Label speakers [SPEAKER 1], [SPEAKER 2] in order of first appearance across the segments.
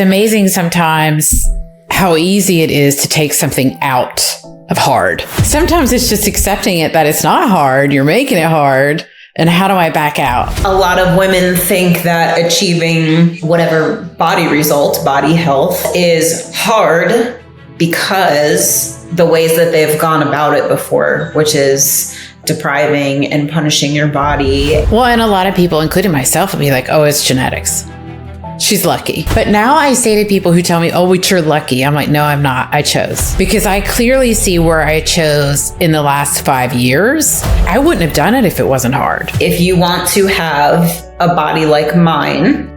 [SPEAKER 1] It's amazing sometimes how easy it is to take something out of hard. Sometimes it's just accepting it that it's not hard, you're making it hard. And how do I back out?
[SPEAKER 2] A lot of women think that achieving whatever body result, body health, is hard because the ways that they've gone about it before, which is depriving and punishing your body.
[SPEAKER 1] Well, and a lot of people, including myself, will be like, oh, it's genetics. She's lucky. But now I say to people who tell me, oh, you're lucky. I'm like, no, I'm not. I chose. Because I clearly see where I chose in the last 5 years. I wouldn't have done it if it wasn't hard.
[SPEAKER 2] If you want to have a body like mine,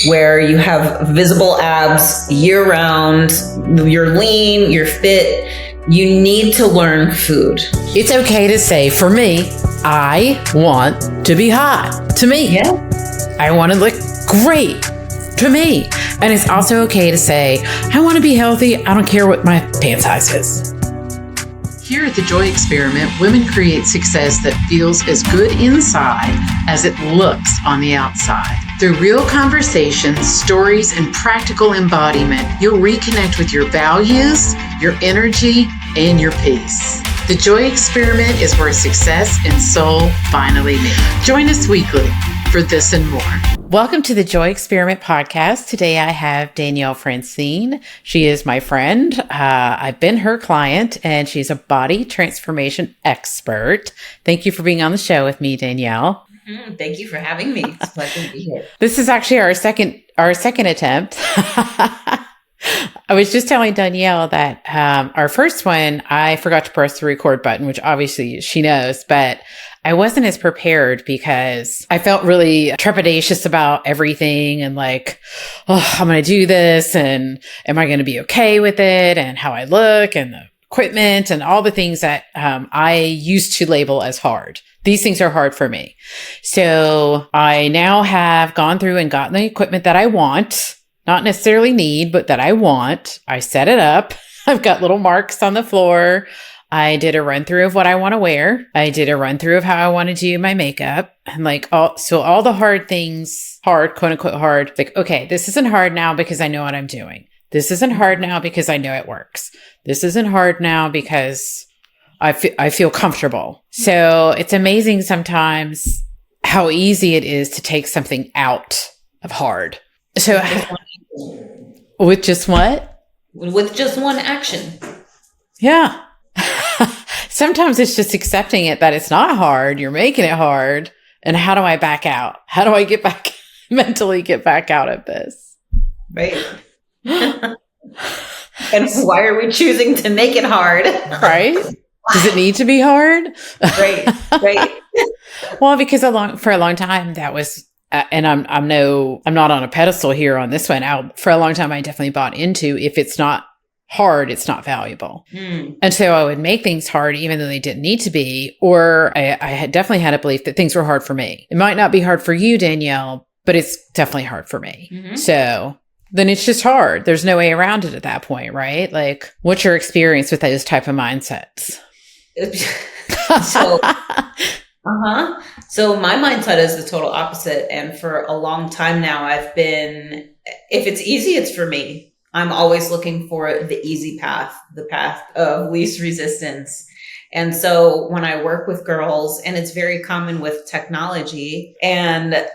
[SPEAKER 2] where you have visible abs year round, you're lean, you're fit, you need to learn food.
[SPEAKER 1] It's okay to say, for me, I want to be hot. To me.
[SPEAKER 2] Yeah.
[SPEAKER 1] I want to look great. To me. And it's also okay to say, I want to be healthy. I don't care what my pant size is. Here at the Joy Experiment, women create success that feels as good inside as it looks on the outside. Through real conversations, stories, and practical embodiment, you'll reconnect with your values, your energy, and your peace. The Joy Experiment is where success and soul finally meet. Join us weekly for this and more. Welcome to the Joy Experiment podcast. Today I have Danielle Francine. She is my friend. I've been her client and she's a body transformation expert. Thank you for being on the show with me, Danielle.
[SPEAKER 2] Thank you for having me. It's a pleasure to be here.
[SPEAKER 1] This is actually our second attempt. I was just telling Danielle that our first one, I forgot to press the record button, which obviously she knows, but I wasn't as prepared because I felt really trepidatious about everything and like, oh, I'm going to do this and am I going to be okay with it and how I look and the equipment and all the things that I used to label as hard. These things are hard for me. So I now have gone through and gotten the equipment that I want. Not necessarily need, but that I want. I set it up. I've got little marks on the floor. I did a run through of what I want to wear. I did a run through of how I want to do my makeup and all the hard things, hard, quote unquote hard. Like, okay, this isn't hard now because I know what I'm doing. This isn't hard now because I know it works. This isn't hard now because I feel comfortable. So it's amazing sometimes how easy it is to take something out of hard. So with just what?
[SPEAKER 2] With just one action.
[SPEAKER 1] Yeah. Sometimes it's just accepting it that it's not hard. You're making it hard. And how do I back out? How do I mentally get back out of this?
[SPEAKER 2] Right. And why are we choosing to make it hard?
[SPEAKER 1] Right? Does it need to be hard?
[SPEAKER 2] Right.
[SPEAKER 1] Well, because for a long time that was, and I'm not on a pedestal here on this one. For a long time, I definitely bought into if it's not hard, it's not valuable. And so I would make things hard, even though they didn't need to be, or I had definitely had a belief that things were hard for me. It might not be hard for you, Danielle, but it's definitely hard for me. Mm-hmm. So then it's just hard. There's no way around it at that point, right? Like, what's your experience with those type of mindsets?
[SPEAKER 2] So my mindset is the total opposite. And for a long time now, I've been, if it's easy, it's for me. I'm always looking for the easy path, the path of least resistance. And so when I work with girls, and it's very common with technology, and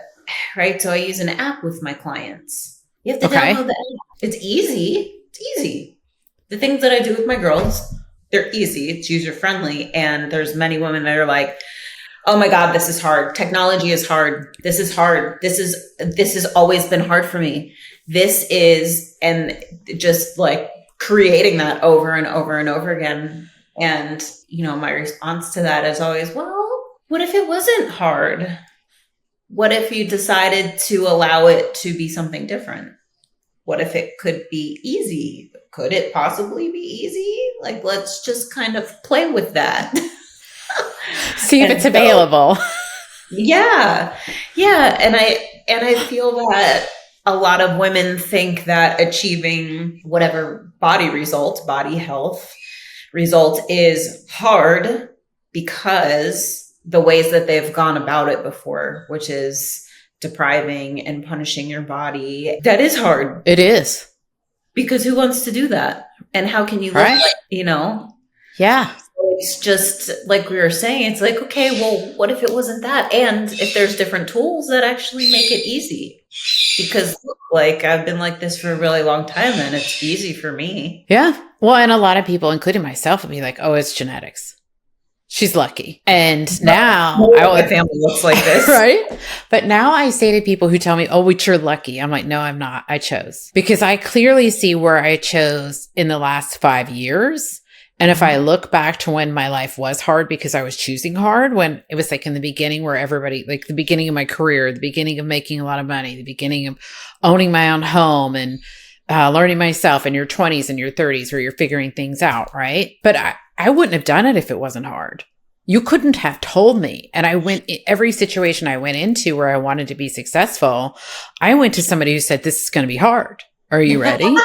[SPEAKER 2] right, so I use an app with my clients. You have to download the app. It's easy. It's easy. The things that I do with my girls, they're easy. It's user friendly. And there's many women that are like, oh my God, this is hard. Technology is hard. This is hard. This has always been hard for me. This is, and just like creating that over and over and over again. And, my response to that is always, well, what if it wasn't hard? What if you decided to allow it to be something different? What if it could be easy? Could it possibly be easy? Like, let's just kind of play with that.
[SPEAKER 1] See if it's available.
[SPEAKER 2] Yeah. And I feel that a lot of women think that achieving whatever body result, body health result is hard because the ways that they've gone about it before, which is depriving and punishing your body. That is hard.
[SPEAKER 1] It is.
[SPEAKER 2] Because who wants to do that? And how can you look
[SPEAKER 1] Right?
[SPEAKER 2] like, you know?
[SPEAKER 1] Yeah.
[SPEAKER 2] It's just like we were saying, it's like, okay, well, what if it wasn't that? And if there's different tools that actually make it easy? Because like I've been like this for a really long time and it's easy for me.
[SPEAKER 1] Yeah. Well, and a lot of people, including myself, would be like, oh, it's genetics. She's lucky. And now
[SPEAKER 2] My family looks like this.
[SPEAKER 1] Right? But now I say to people who tell me, oh, but you're lucky. I'm like, no, I'm not. I chose. Because I clearly see where I chose in the last 5 years. And if I look back to when my life was hard because I was choosing hard, when it was like in the beginning where everybody, like the beginning of my career, the beginning of making a lot of money, the beginning of owning my own home and learning myself in your 20s and your 30s where you're figuring things out, right? But I wouldn't have done it if it wasn't hard. You couldn't have told me. And I went, every situation I went into where I wanted to be successful, I went to somebody who said, this is going to be hard. Are you ready?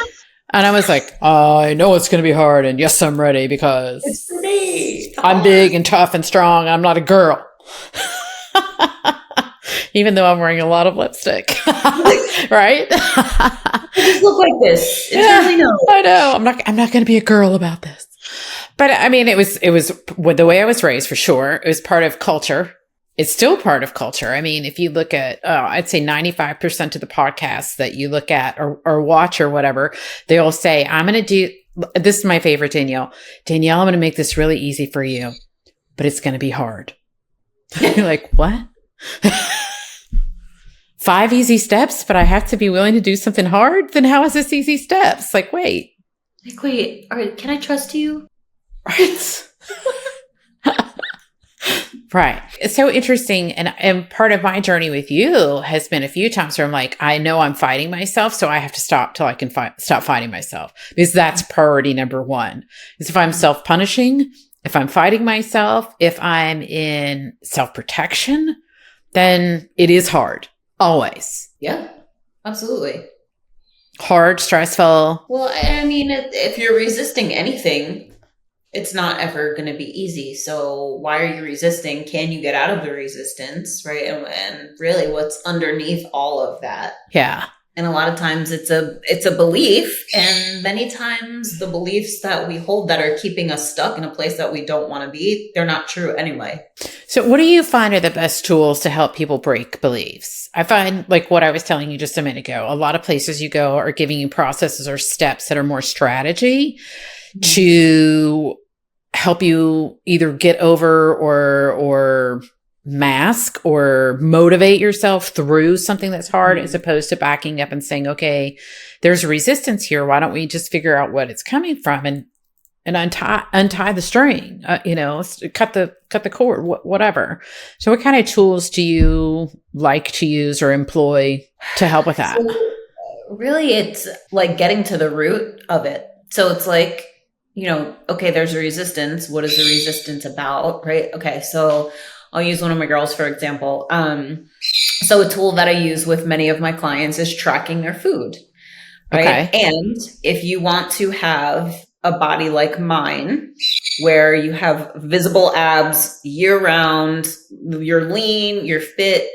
[SPEAKER 1] And I was like, I know it's going to be hard. And yes, I'm ready because
[SPEAKER 2] it's for me.
[SPEAKER 1] I'm big and tough and strong. And I'm not a girl. Even though I'm wearing a lot of lipstick. Right?
[SPEAKER 2] I just look like this. It's really no.
[SPEAKER 1] I know. I'm not going to be a girl about this. But I mean, it was the way I was raised for sure. It was part of culture. It's still part of culture. I mean, if you look at, I'd say 95% of the podcasts that you look at or watch or whatever, they all say, I'm going to do, this is my favorite, Danielle. Danielle, I'm going to make this really easy for you, but it's going to be hard. You're like, what? 5 easy steps, but I have to be willing to do something hard? Then how is this easy steps? Like, wait.
[SPEAKER 2] All right, can I trust you?
[SPEAKER 1] Right. Right. It's so interesting. And part of my journey with you has been a few times where I'm like, I know I'm fighting myself, so I have to stop till I can stop fighting myself, because that's priority number one. Is if I'm self-punishing, if I'm fighting myself, if I'm in self-protection, then it is hard. Always.
[SPEAKER 2] Yeah, absolutely.
[SPEAKER 1] Hard, stressful.
[SPEAKER 2] Well, I mean, if you're resisting anything, it's not ever going to be easy. So why are you resisting? Can you get out of the resistance? Right. And really what's underneath all of that.
[SPEAKER 1] Yeah.
[SPEAKER 2] And a lot of times it's a belief. And many times the beliefs that we hold that are keeping us stuck in a place that we don't want to be, they're not true anyway.
[SPEAKER 1] So what do you find are the best tools to help people break beliefs? I find, like what I was telling you just a minute ago, a lot of places you go are giving you processes or steps that are more strategy to help you either get over or mask or motivate yourself through something that's hard, as opposed to backing up and saying, okay, there's resistance here. Why don't we just figure out what it's coming from and untie the string, cut the cord, whatever. So what kind of tools do you like to use or employ to help with that?
[SPEAKER 2] So really, it's like getting to the root of it. So it's like, okay, there's a resistance. What is the resistance about? Right. Okay. So I'll use one of my girls, for example. So a tool that I use with many of my clients is tracking their food. Right. Okay. And if you want to have a body like mine, where you have visible abs year round, you're lean, you're fit,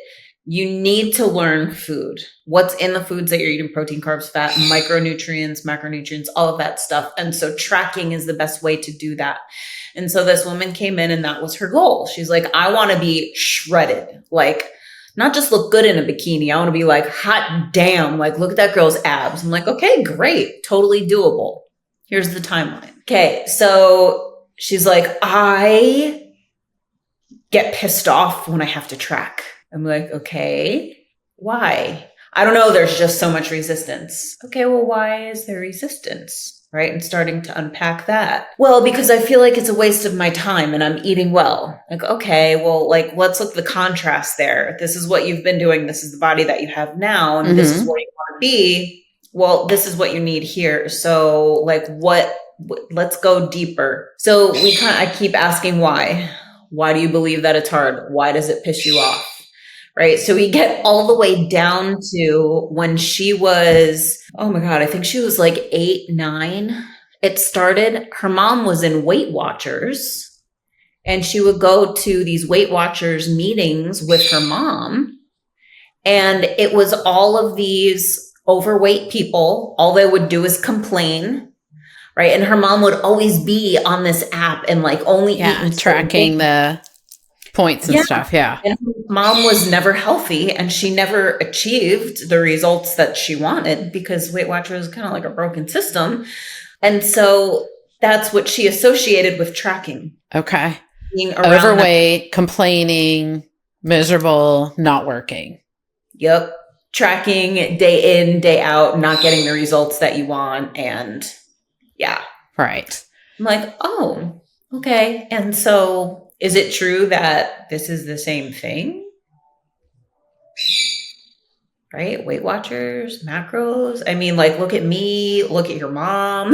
[SPEAKER 2] you need to learn food. What's in the foods that you're eating: protein, carbs, fat, micronutrients, macronutrients, all of that stuff. And so tracking is the best way to do that. And so this woman came in and that was her goal. She's like, I want to be shredded, like not just look good in a bikini. I want to be like, hot damn, like look at that girl's abs. I'm like, okay, great. Totally doable. Here's the timeline. Okay. So she's like, I get pissed off when I have to track. I'm like, okay, why? I don't know. There's just so much resistance. Okay, well, why is there resistance? Right? And starting to unpack that. Well, because I feel like it's a waste of my time and I'm eating well. Like, okay, well, like, let's look at the contrast there. This is what you've been doing. This is the body that you have now. And this is where you want to be. Well, this is what you need here. So like, let's go deeper. So I keep asking why. Why do you believe that it's hard? Why does it piss you off? Right. So we get all the way down to when she was, oh my God, I think she was like 8, 9. It started, her mom was in Weight Watchers and she would go to these Weight Watchers meetings with her mom. And it was all of these overweight people, all they would do is complain. Right. And her mom would always be on this app and like only eating
[SPEAKER 1] tracking the points and stuff. Yeah.
[SPEAKER 2] And her mom was never healthy and she never achieved the results that she wanted because Weight Watchers is kind of like a broken system. And so that's what she associated with tracking.
[SPEAKER 1] Okay. Being overweight, complaining, miserable, not working.
[SPEAKER 2] Yep. Tracking day in, day out, not getting the results that you want. And yeah.
[SPEAKER 1] Right.
[SPEAKER 2] I'm like, oh, okay. And so is it true that this is the same thing? Right? Weight Watchers, macros. I mean, like, look at me, look at your mom.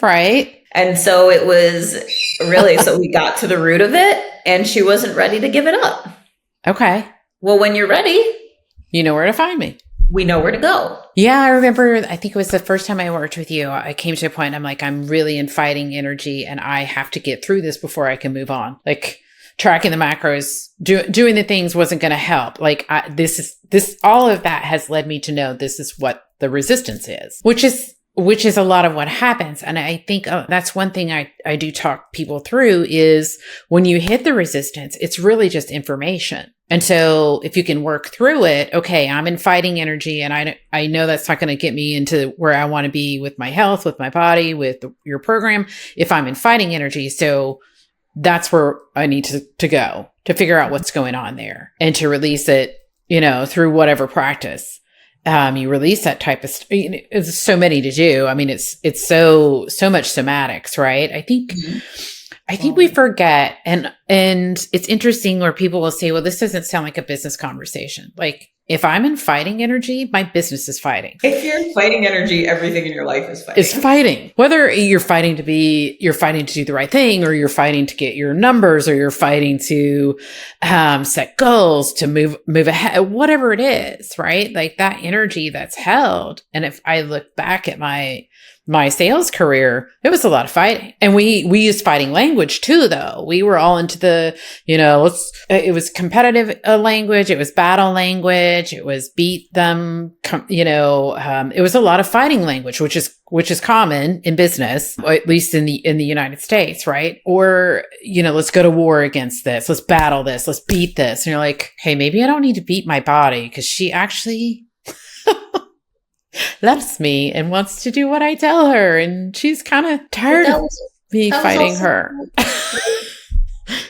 [SPEAKER 1] Right.
[SPEAKER 2] And so it was really, so we got to the root of it and she wasn't ready to give it up.
[SPEAKER 1] Okay.
[SPEAKER 2] Well, when you're ready,
[SPEAKER 1] you know where to find me.
[SPEAKER 2] We know where to go.
[SPEAKER 1] Yeah, I remember, I think it was the first time I worked with you, I came to a point, I'm like, I'm really in fighting energy and I have to get through this before I can move on. Like tracking the macros, doing the things wasn't going to help. Like all of that has led me to know this is what the resistance is, which is a lot of what happens. And I think that's one thing I do talk people through is when you hit the resistance, it's really just information. And so if you can work through it, okay, I'm in fighting energy and I know that's not going to get me into where I want to be with my health, with my body, with your program, if I'm in fighting energy. So that's where I need to go to figure out what's going on there and to release it, through whatever practice. You release that type of, it's so many to do. I mean, it's so much somatics, right? I think we forget, and it's interesting where people will say, well, this doesn't sound like a business conversation. Like if I'm in fighting energy, my business is fighting.
[SPEAKER 2] If you're in fighting energy, everything in your life is fighting.
[SPEAKER 1] It's fighting. Whether you're fighting to do the right thing, or you're fighting to get your numbers, or you're fighting to set goals, to move ahead, whatever it is, right? Like that energy that's held. And if I look back at my sales career, it was a lot of fighting. And we used fighting language too, though. We were all into the, it was competitive language. It was battle language. It was beat them, it was a lot of fighting language, which is common in business, or at least in the United States, right? Or, let's go to war against this. Let's battle this. Let's beat this. And you're like, hey, maybe I don't need to beat my body because she actually loves me and wants to do what I tell her. And she's kind of tired of me fighting her.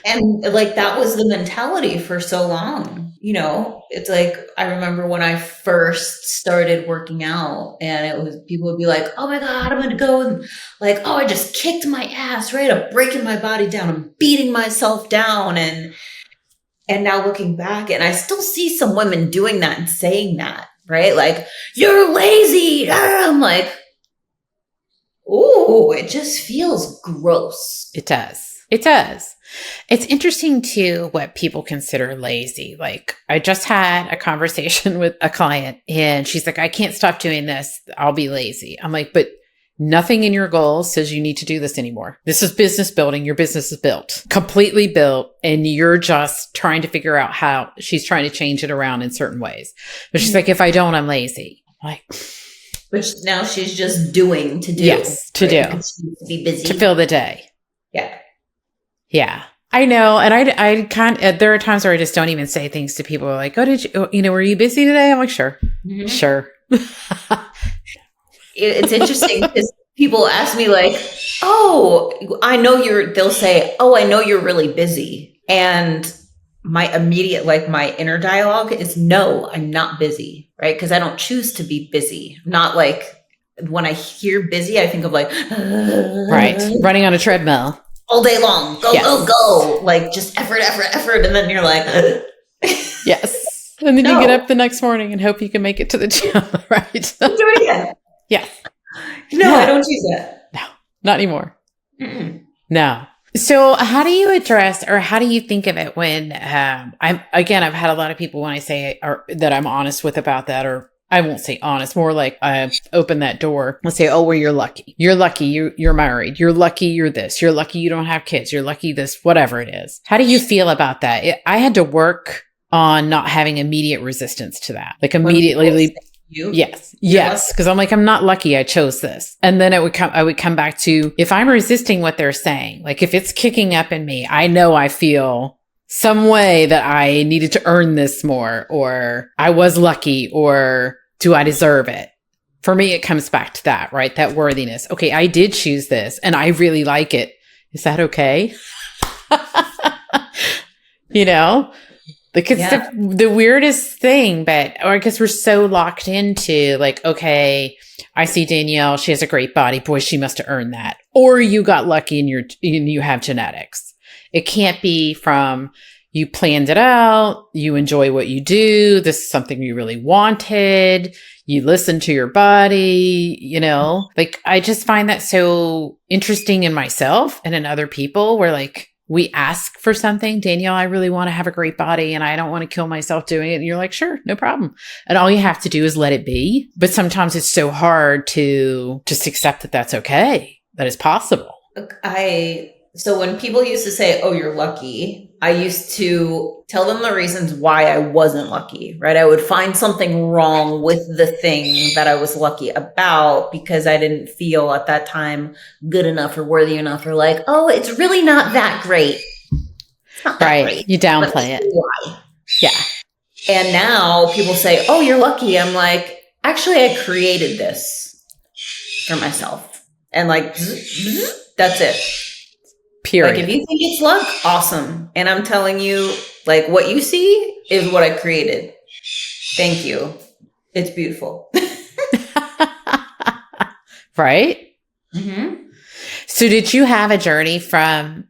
[SPEAKER 2] And like, that was the mentality for so long. It's like, I remember when I first started working out and people would be like, oh my God, I'm going to go. And like, oh, I just kicked my ass, right? I'm breaking my body down. I'm beating myself down. And now looking back, and I still see some women doing that and saying that. Right? Like, you're lazy. I'm like, ooh, it just feels gross.
[SPEAKER 1] It does. It does. It's interesting too, what people consider lazy. Like I just had a conversation with a client and she's like, I can't stop doing this. I'll be lazy. I'm like, but nothing in your goals says you need to do this anymore. This is business building. Your business is built, completely built. And you're just trying to figure out how she's trying to change it around in certain ways. But she's like, if I don't, I'm lazy. I'm like,
[SPEAKER 2] which now she's just doing to do.
[SPEAKER 1] Yes, to do.
[SPEAKER 2] To be busy.
[SPEAKER 1] To fill the day.
[SPEAKER 2] Yeah.
[SPEAKER 1] Yeah. I know. And I can't, there are times where I just don't even say things to people like, oh, were you busy today? I'm like, sure. Mm-hmm. Sure.
[SPEAKER 2] It's interesting because people ask me like, oh, they'll say, oh, I know you're really busy. And my immediate, like my inner dialogue is, no, I'm not busy. Right. Because I don't choose to be busy. Not like when I hear busy, I think of like,
[SPEAKER 1] right. Running on a treadmill
[SPEAKER 2] all day long. Go. Like just effort. And then you're like,
[SPEAKER 1] yes. And then you get up the next morning and hope you can make it to the gym. Right.
[SPEAKER 2] Do it again.
[SPEAKER 1] Yeah.
[SPEAKER 2] No, I don't choose that.
[SPEAKER 1] No, not anymore. Mm-mm. No. So how do you address, or how do you think of it when, I've had a lot of people when I say that I'm honest with about that, or I won't say honest, more like I open that door and say, oh, well, you're lucky. You're lucky. You're married. You're lucky. You're this. You're lucky. You don't have kids. You're lucky. This, whatever it is. How do you feel about that? I had to work on not having immediate resistance to that. Like immediately Yes.
[SPEAKER 2] You're lucky.
[SPEAKER 1] Yes. Because I'm like, I'm not lucky I chose this. And then I would come back to, if I'm resisting what they're saying, like if it's kicking up in me, I know I feel some way that I needed to earn this more, or I was lucky, or do I deserve it? For me, it comes back to that, right? That worthiness. Okay, I did choose this and I really like it. Is that okay? You know? Like it's the weirdest thing, but or I guess we're so locked into like, okay, I see Danielle, she has a great body. Boy, she must have earned that. Or you got lucky and you have genetics. It can't be from you planned it out, you enjoy what you do, this is something you really wanted, you listen to your body, you know? Like I just find that so interesting in myself and in other people where like we ask for something, Danielle, I really want to have a great body and I don't want to kill myself doing it. And you're like, sure, no problem. And all you have to do is let it be. But sometimes it's so hard to just accept that that's okay, that it's possible.
[SPEAKER 2] So when people used to say, oh, you're lucky, I used to tell them the reasons why I wasn't lucky, right? I would find something wrong with the thing that I was lucky about because I didn't feel at that time good enough or worthy enough, or like, oh, it's really not that great. It's not that great.
[SPEAKER 1] You downplay it.
[SPEAKER 2] Why?
[SPEAKER 1] Yeah.
[SPEAKER 2] And now people say, oh, you're lucky. I'm like, actually, I created this for myself. And like, that's it.
[SPEAKER 1] Period.
[SPEAKER 2] Like if you think it's luck, awesome. And I'm telling you, like what you see is what I created. Thank you. It's beautiful.
[SPEAKER 1] Right?
[SPEAKER 2] Mm-hmm.
[SPEAKER 1] So did you have a journey from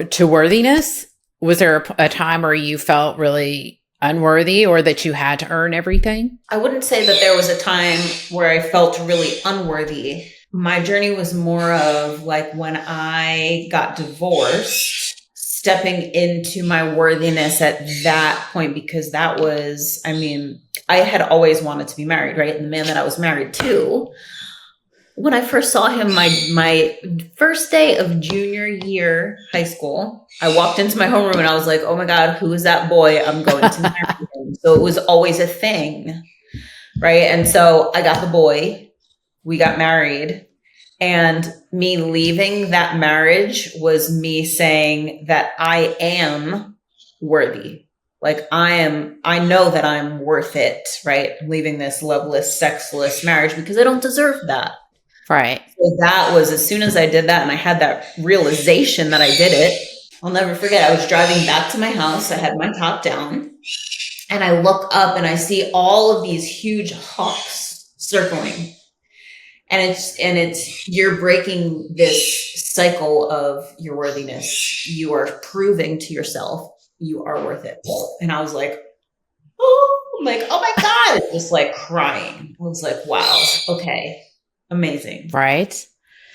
[SPEAKER 1] to worthiness? Was there a time where you felt really unworthy or that you had to earn everything?
[SPEAKER 2] I wouldn't say that there was a time where I felt really unworthy. My journey was more of like when I got divorced, stepping into my worthiness at that point, because that was, I mean, I had always wanted to be married, right? And the man that I was married to, when I first saw him, my first day of junior year high school, I walked into my homeroom and I was like, oh my God, who is that boy? I'm going to marry him. So it was always a thing, right? And so I got the boy. We got married, and me leaving that marriage was me saying that I am worthy. Like I know that I'm worth it, right? Leaving this loveless, sexless marriage because I don't deserve that.
[SPEAKER 1] Right.
[SPEAKER 2] So that was as soon as I did that and I had that realization that I did it, I'll never forget. I was driving back to my house. I had my top down and I look up and I see all of these huge hawks circling. And it's you're breaking this cycle of your worthiness. You are proving to yourself you are worth it. And I was like, oh, I'm like, oh my God. Just like crying. I was like, wow, okay, amazing.
[SPEAKER 1] Right.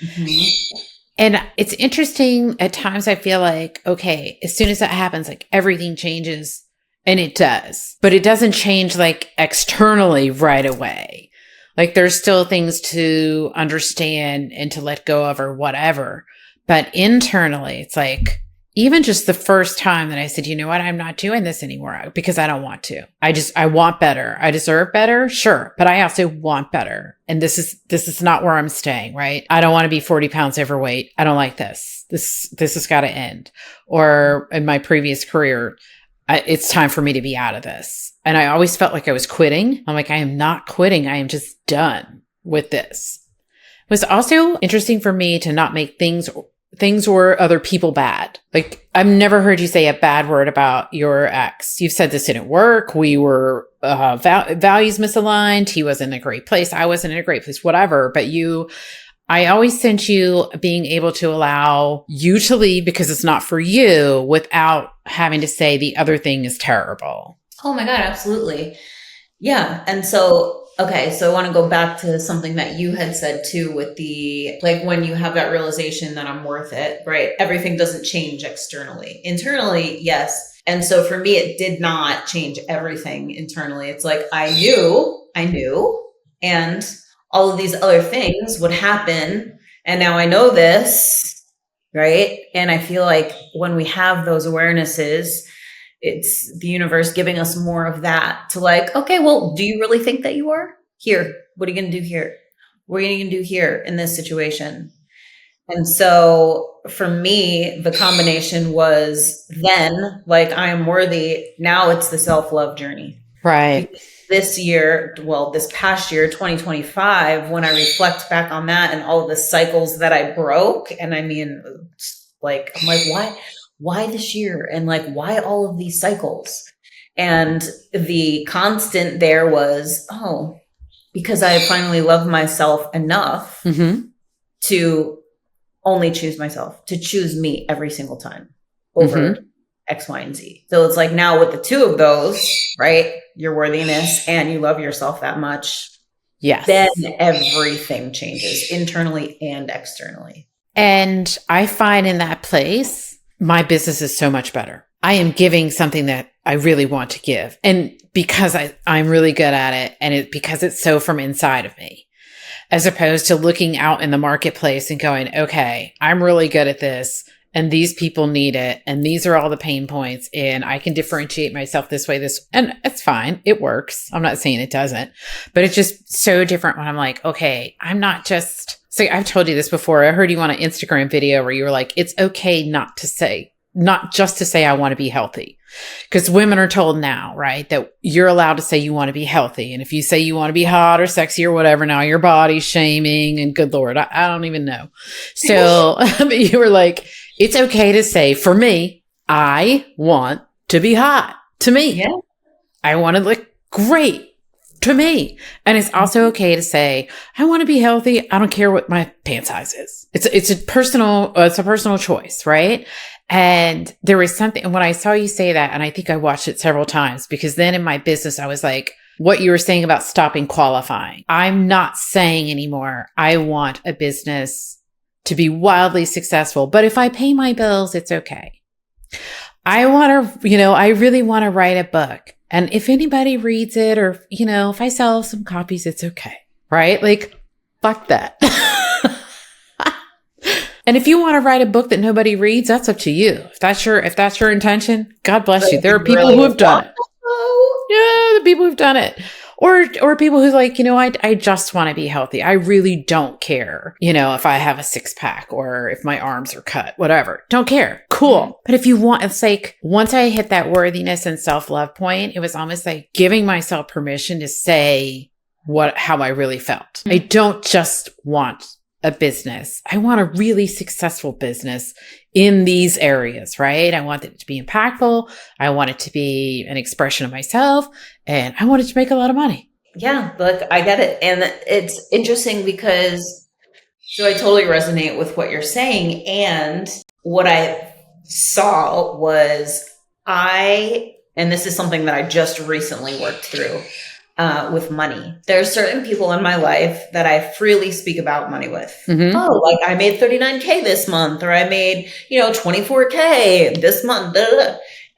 [SPEAKER 2] Mm-hmm.
[SPEAKER 1] And it's interesting at times. I feel like, okay, as soon as that happens, like everything changes, and it does, but it doesn't change like externally right away. Like there's still things to understand and to let go of or whatever. But internally, it's like, even just the first time that I said, you know what, I'm not doing this anymore because I don't want to. I want better. I deserve better. Sure. But I also want better. And this is not where I'm staying, right? I don't want to be 40 pounds overweight. I don't like this. This has got to end. Or in my previous career, it's time for me to be out of this. And I always felt like I was quitting. I'm like, I am not quitting. I am just done with this. It was also interesting for me to not make things or other people bad. Like I've never heard you say a bad word about your ex. You've said this didn't work. We were values misaligned. He wasn't in a great place. I wasn't in a great place, whatever. But I always sent you being able to allow you to leave because it's not for you without having to say the other thing is terrible.
[SPEAKER 2] Oh my God, absolutely. Yeah. And so, okay, so I want to go back to something that you had said too with the, like when you have that realization that I'm worth it, right? Everything doesn't change externally. Internally, yes. And so for me, it did not change everything internally. It's like I knew, and all of these other things would happen. And now I know this, right? And I feel like when we have those awarenesses, it's the universe giving us more of that to like, okay, well, do you really think that you are? here? What are you going to do here? What are you going to do here in this situation? And so for me, the combination was then like, I am worthy. Now it's the self-love journey.
[SPEAKER 1] Right.
[SPEAKER 2] Because this past year, 2025, when I reflect back on that and all of the cycles that I broke, and I mean, like, I'm like, why this year? And like, why all of these cycles? And the constant there was, because I finally loved myself enough to only choose myself, to choose me every single time over X, Y, and Z. So it's like now with the two of those, right? Your worthiness and you love yourself that much.
[SPEAKER 1] Yes.
[SPEAKER 2] Then everything changes internally and externally.
[SPEAKER 1] And I find in that place, my business is so much better. I am giving something that I really want to give. And because I'm really good at it, and because it's so from inside of me, as opposed to looking out in the marketplace and going, okay, I'm really good at this and these people need it. And these are all the pain points and I can differentiate myself this way, and it's fine. It works. I'm not saying it doesn't, but it's just so different when I'm like, okay, I'm not just, so I've told you this before. I heard you on an Instagram video where you were like, it's okay not just to say I want to be healthy. Because women are told now, right, that you're allowed to say you want to be healthy. And if you say you want to be hot or sexy or whatever, now your body's shaming, and good Lord, I don't even know. So you were like, it's okay to say, for me, I want to be hot. To me,
[SPEAKER 2] yeah.
[SPEAKER 1] I want to look great. To me. And it's also okay to say, I want to be healthy. I don't care what my pant size is. It's a personal choice, right? And there was something when I saw you say that, and I think I watched it several times, because then in my business, I was like, what you were saying about stopping qualifying. I'm not saying anymore, I want a business to be wildly successful, but if I pay my bills, it's okay. I really want to write a book. And if anybody reads it, or, if I sell some copies, it's okay. Right? Like, fuck that. And if you want to write a book that nobody reads, that's up to you. If that's your intention, God bless you. There are people who have done it. Yeah, the people who've done it. Or people who's like, I just want to be healthy. I really don't care, if I have a six pack or if my arms are cut, whatever. Don't care. Cool. But if you want, it's like, once I hit that worthiness and self-love point, it was almost like giving myself permission to say how I really felt. I don't just want a business. I want a really successful business in these areas, right? I want it to be impactful. I want it to be an expression of myself, and I want it to make a lot of money.
[SPEAKER 2] Yeah, look, I get it. And it's interesting because, so I totally resonate with what you're saying. And what I saw was and this is something that I just recently worked through, with money. There are certain people in my life that I freely speak about money with. Oh, like I made 39K this month, or I made, 24K this month.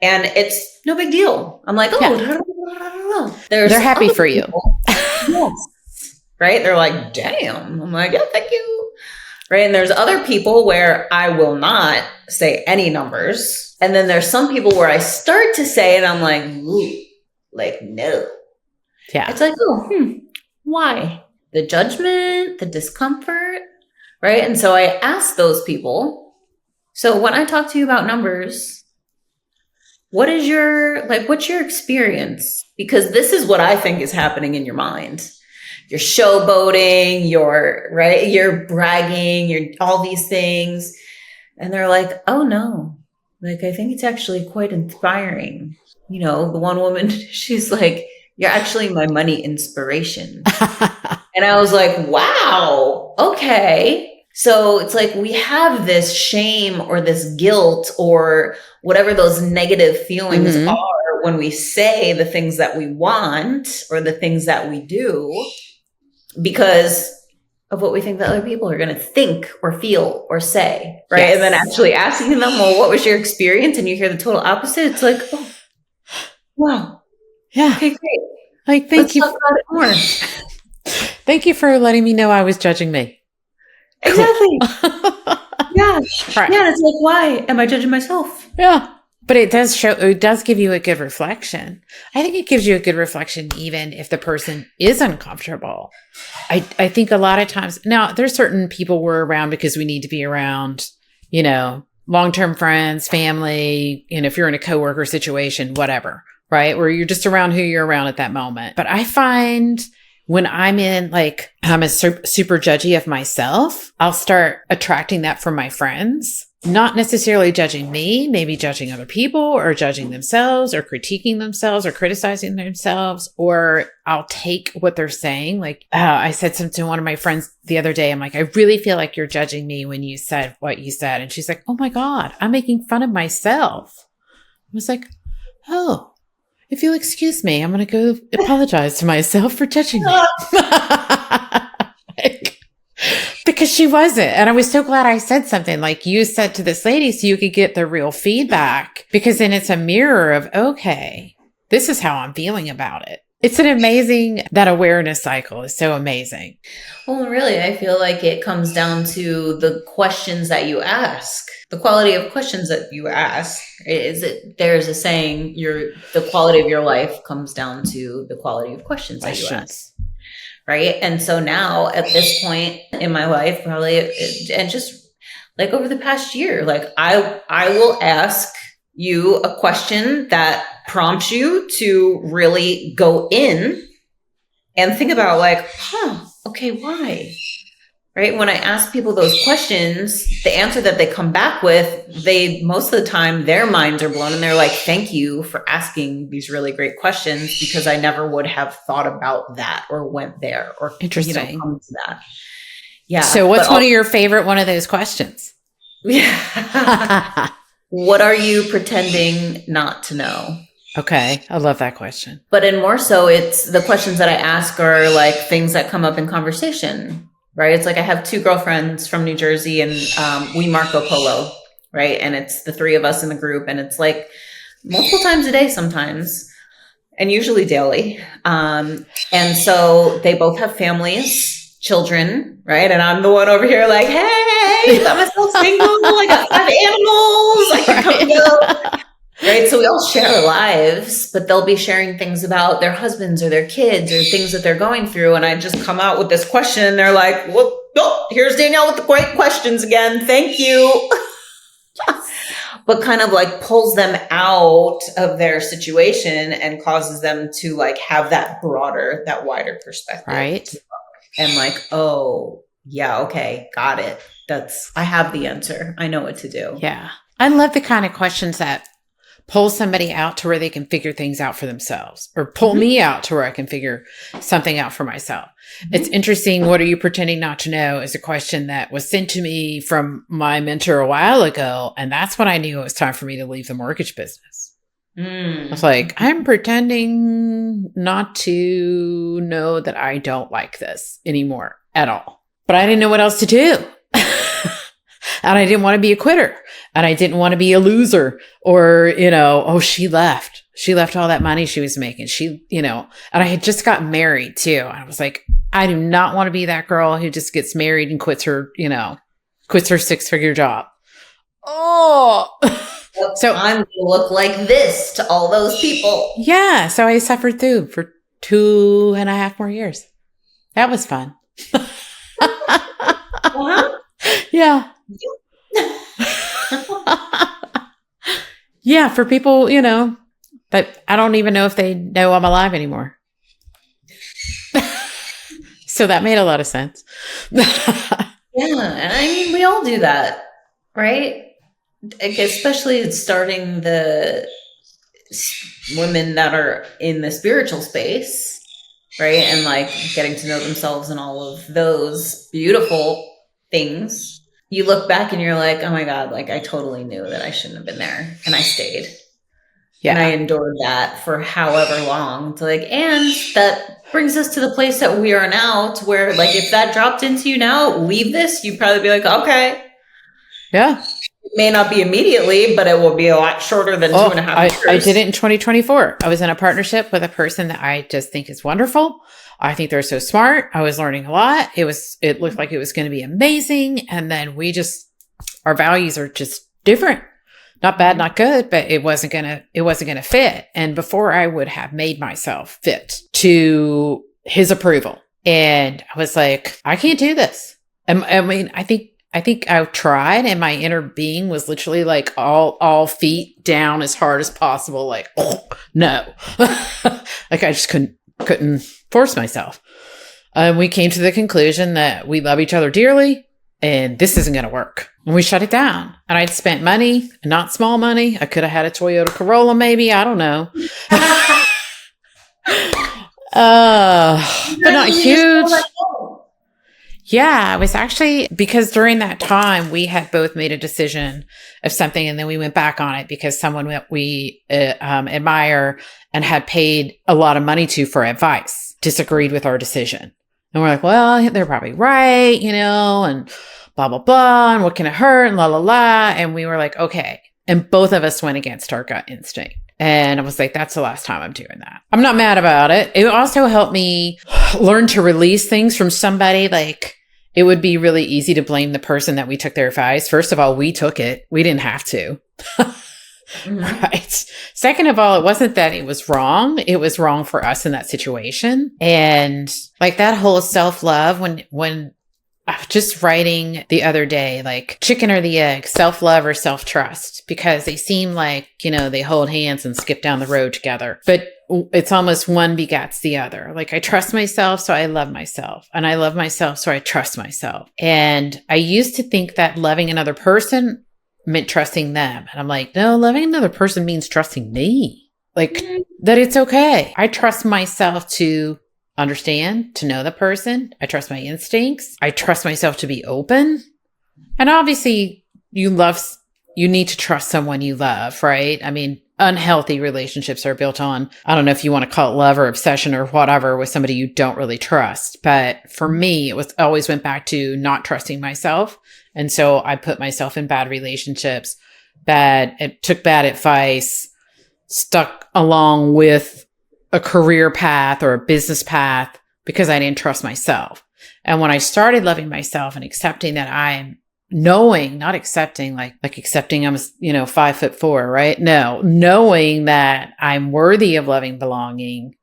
[SPEAKER 2] And it's no big deal. I'm like, they're happy for you. Yes. Right. They're like, damn. I'm like, yeah, thank you. Right. And there's other people where I will not say any numbers. And then there's some people where I start to say it. I'm like, ooh, like, no.
[SPEAKER 1] Yeah.
[SPEAKER 2] It's like, why? The judgment, the discomfort, right? And so I asked those people, so when I talk to you about numbers, what's your experience? Because this is what I think is happening in your mind. You're showboating, you're bragging, you're all these things. And they're like, oh no, like, I think it's actually quite inspiring. The one woman, she's like, you're actually my money inspiration. And I was like, wow, okay. So it's like we have this shame or this guilt or whatever those negative feelings are when we say the things that we want or the things that we do because of what we think that other people are going to think or feel or say, right? Yes. And then actually asking them, well, what was your experience? And you hear the total opposite. It's like, oh, wow.
[SPEAKER 1] Yeah.
[SPEAKER 2] Okay, great.
[SPEAKER 1] Like,
[SPEAKER 2] Let's talk about it more.
[SPEAKER 1] Thank you for letting me know I was judging me.
[SPEAKER 2] Exactly.
[SPEAKER 1] Cool.
[SPEAKER 2] Yeah.
[SPEAKER 1] Right.
[SPEAKER 2] Yeah. It's like, why am I judging myself?
[SPEAKER 1] Yeah. But it does give you a good reflection. I think it gives you a good reflection even if the person is uncomfortable. I think a lot of times, now there's certain people we're around because we need to be around, long-term friends, family, if you're in a coworker situation, whatever, right? Where you're just around who you're around at that moment. But I find when I'm I'm a super judgy of myself, I'll start attracting that from my friends. Not necessarily judging me, maybe judging other people or judging themselves or critiquing themselves or criticizing themselves, or I'll take what they're saying. Like I said something to one of my friends the other day. I'm like, I really feel like you're judging me when you said what you said. And she's like, oh my God, I'm making fun of myself. I was like, oh, if you'll excuse me, I'm going to go apologize to myself for judging me. Because she wasn't. And I was so glad I said something like you said to this lady so you could get the real feedback, because then it's a mirror of, okay, this is how I'm feeling about it. It's that awareness cycle is so amazing.
[SPEAKER 2] Well, really, I feel like it comes down to the questions that you ask, the quality of questions that you ask. There's a saying, the quality of your life comes down to the quality of questions that you ask. Right. And so now at this point in my life, probably, and just like over the past year, like I will ask you a question that prompts you to really go in and think about like, okay, why? Right. When I ask people those questions, the answer that they come back with, most of the time their minds are blown and they're like, thank you for asking these really great questions, because I never would have thought about that or went there or
[SPEAKER 1] interesting
[SPEAKER 2] come to that. Yeah.
[SPEAKER 1] So what's one of your favorite one of those questions?
[SPEAKER 2] Yeah. What are you pretending not to know?
[SPEAKER 1] Okay. I love that question.
[SPEAKER 2] But in more so, it's the questions that I ask are like things that come up in conversation. Right. It's like I have two girlfriends from New Jersey and we Marco Polo. Right. And it's the three of us in the group. And it's like multiple times a day sometimes, and usually daily. And so they both have families, children. Right. And I'm the one over here like, hey, I'm myself single. I got 5 animals. I can come and go. Right. So we all share our lives, but they'll be sharing things about their husbands or their kids or things that they're going through. And I just come out with this question and they're like, well, oh, here's Danielle with the great questions again. Thank you. But kind of like pulls them out of their situation and causes them to like have that wider perspective.
[SPEAKER 1] Right.
[SPEAKER 2] And like, oh yeah, okay, got it. I have the answer. I know what to do.
[SPEAKER 1] Yeah. I love the kind of questions that pull somebody out to where they can figure things out for themselves, or pull me out to where I can figure something out for myself. It's interesting. What are you pretending not to know is a question that was sent to me from my mentor a while ago. And that's when I knew it was time for me to leave the mortgage business. I was like, I'm pretending not to know that I don't like this anymore at all, but I didn't know what else to do. And I didn't want to be a quitter, and I didn't want to be a loser, or, oh, she left all that money she was making. And I had just gotten married too. I was like, I do not want to be that girl who just gets married and quits her 6-figure job. Oh,
[SPEAKER 2] so I'm going to look like this to all those people.
[SPEAKER 1] Yeah. So I suffered through for 2.5 more years. That was fun. Yeah. Yeah, for people, but I don't even know if they know I'm alive anymore. So that made a lot of sense.
[SPEAKER 2] Yeah, and I mean, we all do that, right? Especially starting the women that are in the spiritual space, right? And like getting to know themselves and all of those beautiful things. You look back and you're like, oh my God, like I totally knew that I shouldn't have been there. And I stayed. Yeah. And I endured that for however long. And that brings us to the place that we are now, to where like if that dropped into you now, leave this, you'd probably be like, okay.
[SPEAKER 1] Yeah.
[SPEAKER 2] It may not be immediately, but it will be a lot shorter than 2.5 years.
[SPEAKER 1] I did it in 2024. I was in a partnership with a person that I just think is wonderful. I think they're so smart. I was learning a lot. It looked like it was going to be amazing. And then our values are just different. Not bad, not good, but it wasn't gonna fit. And before I would have made myself fit to his approval. And I was like, I can't do this. I mean, I think I tried, and my inner being was literally like all feet down as hard as possible. Like, oh, no, like I just couldn't force myself. We came to the conclusion that we love each other dearly, and this isn't going to work. And we shut it down. And I'd spent money, not small money. I could have had a Toyota Corolla, maybe. I don't know. But not huge. Yeah, it was actually because during that time we had both made a decision of something, and then we went back on it because someone that we admire and had paid a lot of money to for advice disagreed with our decision. And we're like, well, they're probably right, and blah, blah, blah. And what can it hurt? And la, la, la. And we were like, okay. And both of us went against our gut instinct. And I was like, that's the last time I'm doing that. I'm not mad about it. It also helped me learn to release things from somebody. Like, it would be really easy to blame the person that we took their advice. First of all, we took it. We didn't have to. Right. Second of all, it wasn't that it was wrong. It was wrong for us in that situation. And like that whole self-love, when I was just writing the other day, like chicken or the egg, self-love or self-trust, because they seem like, they hold hands and skip down the road together. But it's almost one begats the other. Like I trust myself, so I love myself. And I love myself, so I trust myself. And I used to think that loving another person meant trusting them. And I'm like, no, loving another person means trusting me. Like that it's okay. I trust myself to understand, to know the person. I trust my instincts. I trust myself to be open. And obviously you need to trust someone you love, right? I mean, unhealthy relationships are built on, I don't know if you want to call it love or obsession or whatever, with somebody you don't really trust. But for me, it always went back to not trusting myself. And so I put myself in bad relationships, took bad advice, stuck along with a career path or a business path because I didn't trust myself. And when I started loving myself and accepting that I'm not accepting, like accepting I'm, 5'4", right? No, knowing that I'm worthy of loving, belonging,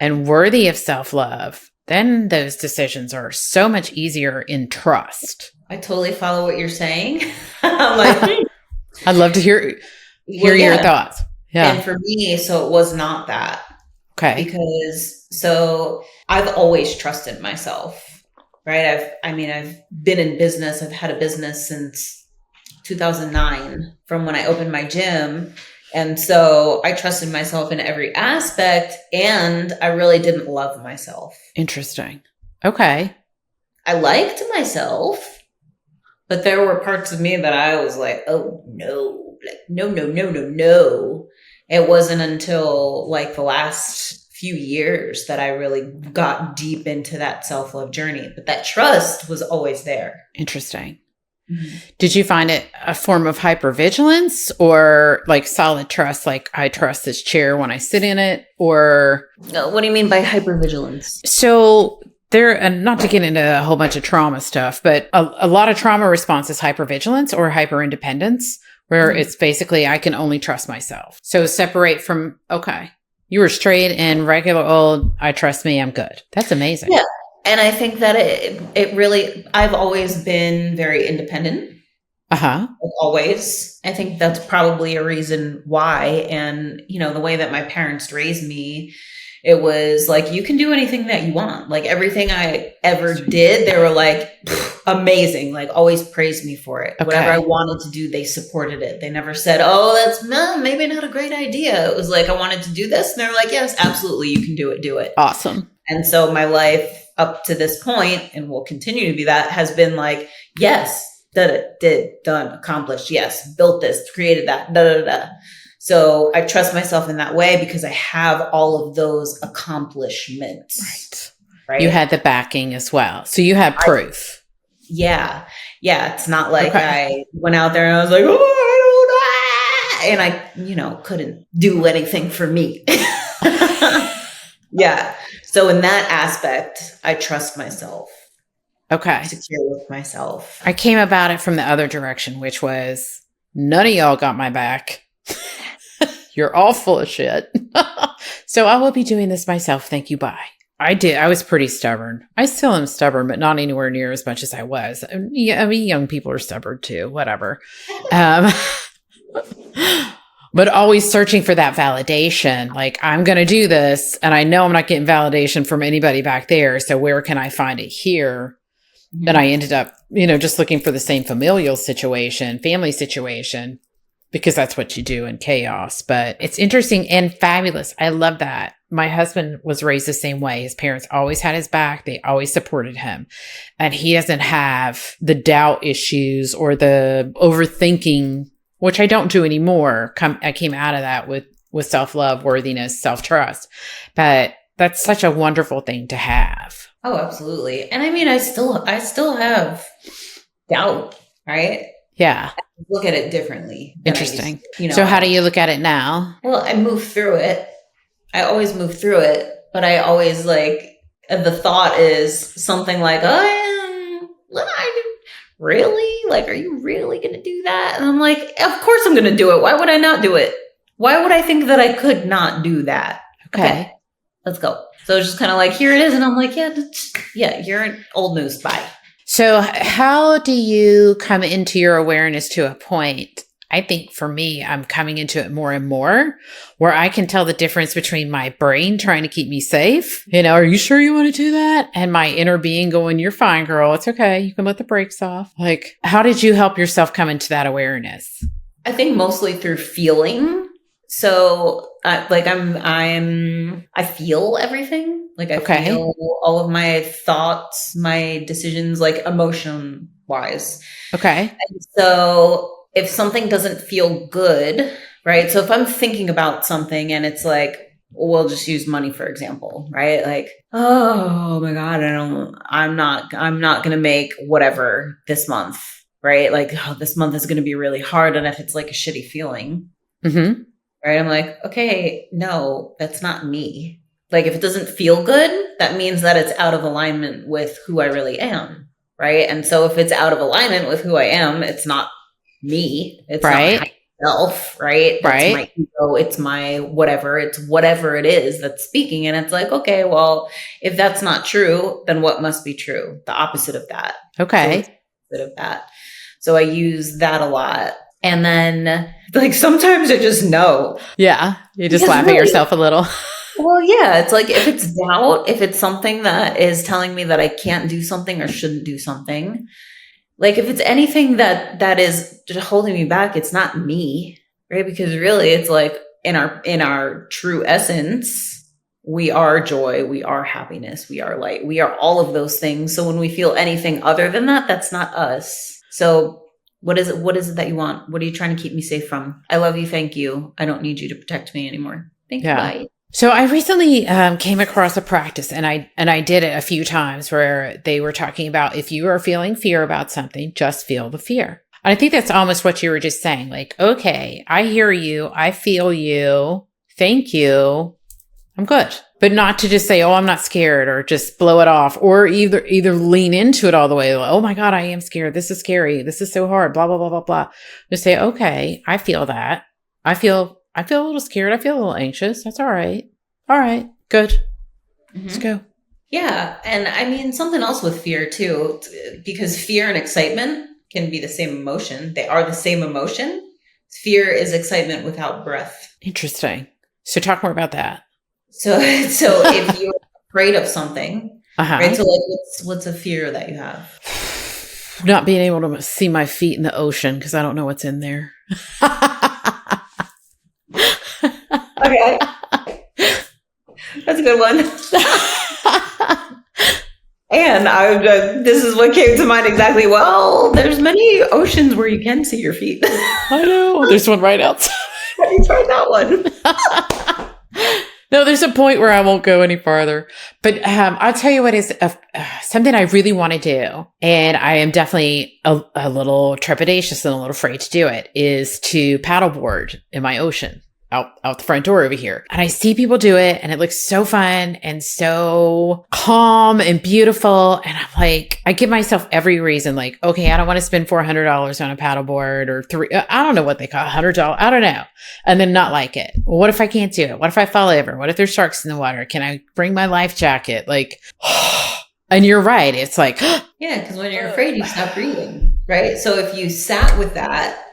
[SPEAKER 1] and worthy of self-love, then those decisions are so much easier in trust.
[SPEAKER 2] I totally follow what you're saying. I'm like,
[SPEAKER 1] I'd love to hear your thoughts. Yeah.
[SPEAKER 2] And for me, so it was not that.
[SPEAKER 1] Okay.
[SPEAKER 2] Because I've always trusted myself, right? I've been in business. I've had a business since 2009 from when I opened my gym. And so I trusted myself in every aspect, and I really didn't love myself.
[SPEAKER 1] Interesting. Okay.
[SPEAKER 2] I liked myself, but there were parts of me that I was like, oh no, like, no, no, no, no, no. It wasn't until like the last few years that I really got deep into that self-love journey, but that trust was always there.
[SPEAKER 1] Interesting. Mm-hmm. Did you find it a form of hypervigilance or like solid trust? Like I trust this chair when I sit in it, or?
[SPEAKER 2] What do you mean by hypervigilance?
[SPEAKER 1] So and not to get into a whole bunch of trauma stuff, but a lot of trauma response is hypervigilance or hyperindependence, where it's basically, I can only trust myself. So separate from, okay, you were straight and regular old, I trust me, I'm good. That's amazing.
[SPEAKER 2] Yeah. And I think that it really, I've always been very independent.
[SPEAKER 1] Uh-huh.
[SPEAKER 2] Always. I think that's probably a reason why. And, the way that my parents raised me, it was like, you can do anything that you want. Like everything I ever did, they were like, amazing. Like always praised me for it. Okay. Whatever I wanted to do, they supported it. They never said, oh, that's maybe not a great idea. It was like, I wanted to do this. And they were like, yes, absolutely. You can do it. Do it.
[SPEAKER 1] Awesome.
[SPEAKER 2] And so my life up to this point, and will continue to be that, has been like, yes, did, done, accomplished. Yes. Built this, created that, So I trust myself in that way because I have all of those accomplishments. Right.
[SPEAKER 1] You had the backing as well. So you had proof.
[SPEAKER 2] Yeah. It's not like I went out there and I was like, oh, I don't know. And I, couldn't do anything for me. Yeah. So in that aspect, I trust myself.
[SPEAKER 1] Okay.
[SPEAKER 2] I'm secure with myself.
[SPEAKER 1] I came about it from the other direction, which was None of y'all got my back. You're all full of shit. So I will be doing this myself. Thank you. Bye. I did. I was pretty stubborn. I still am stubborn, but not anywhere near as much as I was. Yeah, I mean, young people are stubborn too, whatever. But always searching for that validation. Like, I'm going to do this, and I know I'm not getting validation from anybody back there. So where can I find it here? Mm-hmm. And I ended up, just looking for the same familial situation, family situation, because that's what you do in chaos. But it's interesting and fabulous. I love that. My husband was raised the same way. His parents always had his back. They always supported him. And he doesn't have the doubt issues or the overthinking, which I don't do anymore. I came out of that with self-love, worthiness, self-trust. But that's such a wonderful thing to have.
[SPEAKER 2] Oh, absolutely. And I mean, I still have doubt, right?
[SPEAKER 1] Yeah.
[SPEAKER 2] I look at it differently.
[SPEAKER 1] Interesting. So how do you look at it now?
[SPEAKER 2] Well, I move through it. I always move through it, but I always the thought is something like, really? Like, are you really going to do that? And I'm like, of course I'm going to do it. Why would I not do it? Why would I think that I could not do that? Okay, let's go. So it's just kind of like, here it is. And I'm like, yeah, you're old news. Bye.
[SPEAKER 1] So how do you come into your awareness to a point? I think for me, I'm coming into it more and more where I can tell the difference between my brain trying to keep me safe. Are you sure you want to do that? And my inner being going, you're fine, girl. It's okay. You can let the brakes off. Like, how did you help yourself come into that awareness?
[SPEAKER 2] I think mostly through feeling. So I feel everything. Like I feel all of my thoughts, my decisions, like emotion wise.
[SPEAKER 1] Okay.
[SPEAKER 2] And so if something doesn't feel good, right? So if I'm thinking about something and it's like, we'll just use money, for example, right? Like, oh my God, I'm not going to make whatever this month, right? Like, this month is going to be really hard. And if it's like a shitty feeling,
[SPEAKER 1] mm-hmm.
[SPEAKER 2] right? I'm like, okay, no, that's not me. Like, if it doesn't feel good, that means that it's out of alignment with who I really am, right? And so if it's out of alignment with who I am, it's not me. It's not myself, right? That's my ego. It's my whatever. It's whatever it is that's speaking. And it's like, okay, well, if that's not true, then what must be true? The opposite of that.
[SPEAKER 1] Okay.
[SPEAKER 2] So the opposite of that. So I use that a lot. And then sometimes I just know.
[SPEAKER 1] Yeah. You just laugh at yourself a little.
[SPEAKER 2] Well, yeah. It's like, if it's doubt, if it's something that is telling me that I can't do something or shouldn't do something, like if it's anything that is just holding me back, it's not me, right? Because really it's like in our true essence, we are joy, we are happiness, we are light, we are all of those things. So when we feel anything other than that, that's not us. So what is it that you want? What are you trying to keep me safe from? I love you. Thank you. I don't need you to protect me anymore. Thank you. Bye.
[SPEAKER 1] So I recently came across a practice, and I did it a few times, where they were talking about, if you are feeling fear about something, just feel the fear. And I think that's almost what you were just saying. Like, okay, I hear you. I feel you. Thank you. I'm good. But not to just say, oh, I'm not scared, or just blow it off, or either lean into it all the way. Like, oh my God, I am scared. This is scary. This is so hard. Blah, blah, blah, blah, blah. Just say, okay, I feel that. I feel a little scared. I feel a little anxious. That's all right. All right. Good. Mm-hmm. Let's go.
[SPEAKER 2] Yeah. And I mean, something else with fear too, because fear and excitement can be the same emotion. They are the same emotion. Fear is excitement without breath.
[SPEAKER 1] Interesting. So talk more about that.
[SPEAKER 2] So if you're afraid of something, right? So like, what's a fear that you have?
[SPEAKER 1] Not being able to see my feet in the ocean because I don't know what's in there.
[SPEAKER 2] Okay. That's a good one. And this is what came to mind exactly. Well, there's many oceans where you can see your feet.
[SPEAKER 1] I know. There's one right outside.
[SPEAKER 2] Have you tried that one?
[SPEAKER 1] No, there's a point where I won't go any farther. But I'll tell you what is something I really want to do, and I am definitely a little trepidatious and a little afraid to do it, is to paddleboard in my ocean. out the front door over here. And I see people do it and it looks so fun and so calm and beautiful. And I'm like, I give myself every reason, like, okay, I don't want to spend $400 on a paddleboard or I don't know what they call $100. I don't know. And then not like it. Well, what if I can't do it? What if I fall over? What if there's sharks in the water? Can I bring my life jacket? Like, and you're right. It's like,
[SPEAKER 2] yeah, because when you're afraid, you stop breathing, right? So if you sat with that,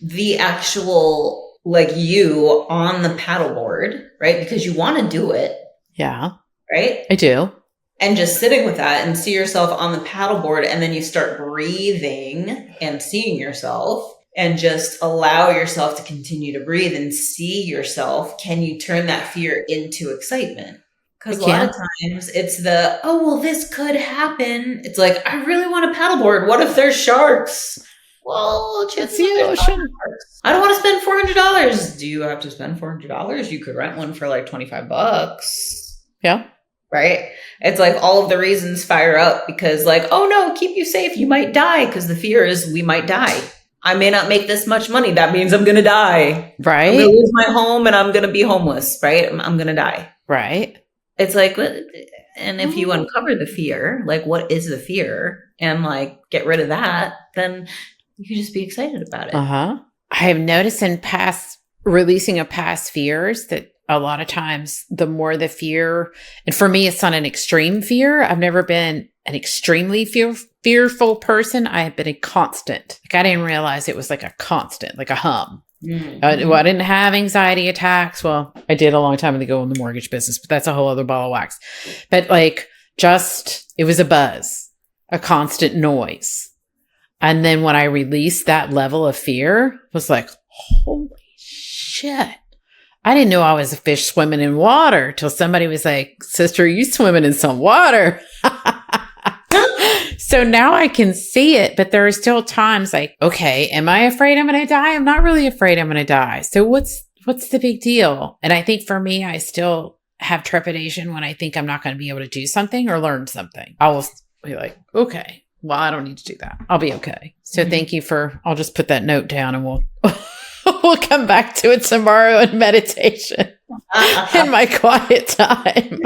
[SPEAKER 2] the actual, like you on the paddleboard, right? Because you want to do it.
[SPEAKER 1] Yeah.
[SPEAKER 2] Right?
[SPEAKER 1] I do.
[SPEAKER 2] And just sitting with that and see yourself on the paddleboard, and then you start breathing and seeing yourself and just allow yourself to continue to breathe and see yourself. Can you turn that fear into excitement? Because a lot of times it's oh, well, this could happen. It's like, I really want a paddleboard. What if there's sharks? Well,
[SPEAKER 1] it's the ocean.
[SPEAKER 2] I don't want to spend $400. Do you have to spend $400? You could rent one for like $25.
[SPEAKER 1] Yeah.
[SPEAKER 2] Right? It's like all of the reasons fire up because like, oh no, keep you safe. You might die, because the fear is we might die. I may not make this much money. That means I'm going to die.
[SPEAKER 1] Right.
[SPEAKER 2] I'm going to lose my home and I'm going to be homeless. Right? I'm going to die.
[SPEAKER 1] Right.
[SPEAKER 2] It's like, and if you uncover the fear, like what is the fear, and like get rid of that, then you can just be excited about it.
[SPEAKER 1] I have noticed in releasing of past fears that a lot of times the more the fear, and for me, it's not an extreme fear. I've never been an extremely fearful person. I have been a constant. Like I didn't realize it was like a constant, like a hum. Mm-hmm. I didn't have anxiety attacks. Well, I did a long time ago in the mortgage business, but that's a whole other ball of wax. But like it was a buzz, a constant noise. And then when I released that level of fear, it was like, holy shit. I didn't know I was a fish swimming in water till somebody was like, sister, you swimming in some water. So now I can see it, but there are still times like, okay, am I afraid I'm going to die? I'm not really afraid I'm going to die. So what's the big deal? And I think for me, I still have trepidation when I think I'm not going to be able to do something or learn something. I will be like, okay, well, I don't need to do that. I'll be okay. So thank you I'll just put that note down and we'll come back to it tomorrow in meditation in my quiet time.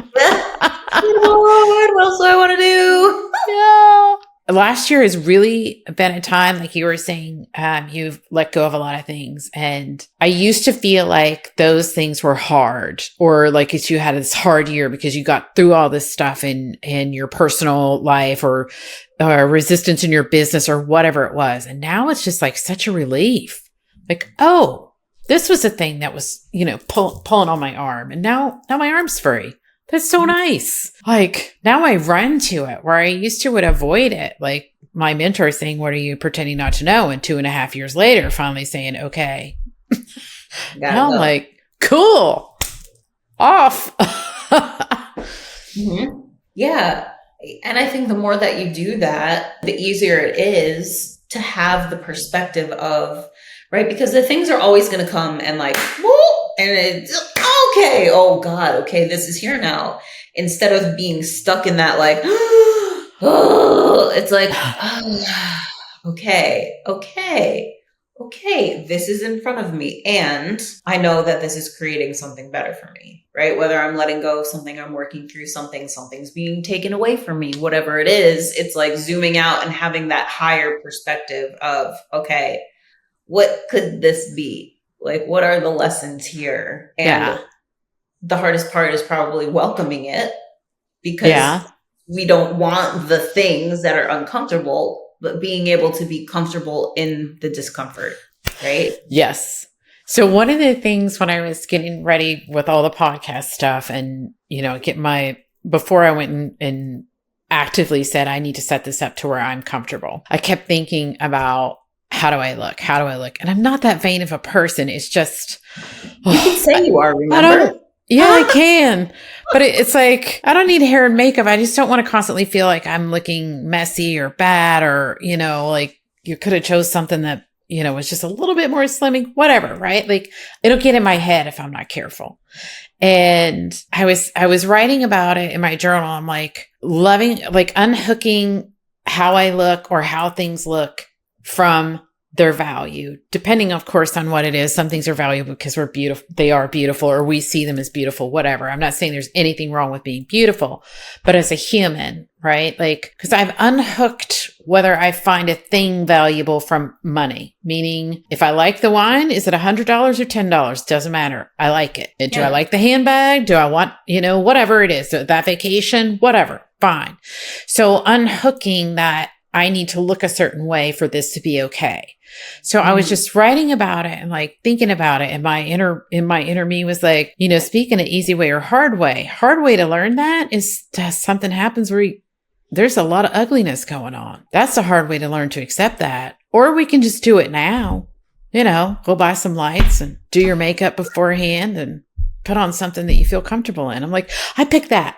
[SPEAKER 2] What else do I want to do?
[SPEAKER 1] Yeah. Last year has really been a time, like you were saying, you've let go of a lot of things. And I used to feel like those things were hard, or like you had this hard year because you got through all this stuff in your personal life or resistance in your business or whatever it was. And now it's just like such a relief. Like, oh, this was a thing that was, pulling on my arm. And now my arm's free. That's so nice. Like now I run to it where I used to would avoid it. Like my mentor saying, what are you pretending not to know? And 2.5 years later, finally saying, okay. Now I'm like, cool, off.
[SPEAKER 2] Mm-hmm. Yeah. And I think the more that you do that, the easier it is to have the perspective of, right? Because the things are always going to come and like, whoop, and it's okay. Oh God. Okay. This is here now. Instead of being stuck in that, like, oh, it's like, oh, okay. This is in front of me. And I know that this is creating something better for me, right? Whether I'm letting go of something, I'm working through something's being taken away from me, whatever it is, it's like zooming out and having that higher perspective of, okay, what could this be? Like, what are the lessons here? And the hardest part is probably welcoming it, because we don't want the things that are uncomfortable, but being able to be comfortable in the discomfort, right?
[SPEAKER 1] Yes. So one of the things when I was getting ready with all the podcast stuff and, before I went and actively said, I need to set this up to where I'm comfortable, I kept thinking about, how do I look? And I'm not that vain of a person. It's just,
[SPEAKER 2] you can say you are, remember?
[SPEAKER 1] I can, but it's like, I don't need hair and makeup. I just don't want to constantly feel like I'm looking messy or bad, or, like you could have chose something that, was just a little bit more slimming, whatever, right? Like it'll get in my head if I'm not careful. And I was writing about it in my journal. I'm like unhooking how I look or how things look from their value, depending, of course, on what it is. Some things are valuable because we're beautiful. They are beautiful, or we see them as beautiful, whatever. I'm not saying there's anything wrong with being beautiful, but as a human, right? Like, because I've unhooked whether I find a thing valuable from money, meaning if I like the wine, is it $100 or $10? Doesn't matter. I like it. Do I like the handbag? Do I want, whatever it is, that vacation, whatever, fine. So unhooking that, I need to look a certain way for this to be okay. So I was just writing about it and like thinking about it. And my inner me was like, speaking of easy way or hard way to learn that is something happens where there's a lot of ugliness going on. That's a hard way to learn to accept that. Or we can just do it now, go buy some lights and do your makeup beforehand and put on something that you feel comfortable in. I'm like, I picked that.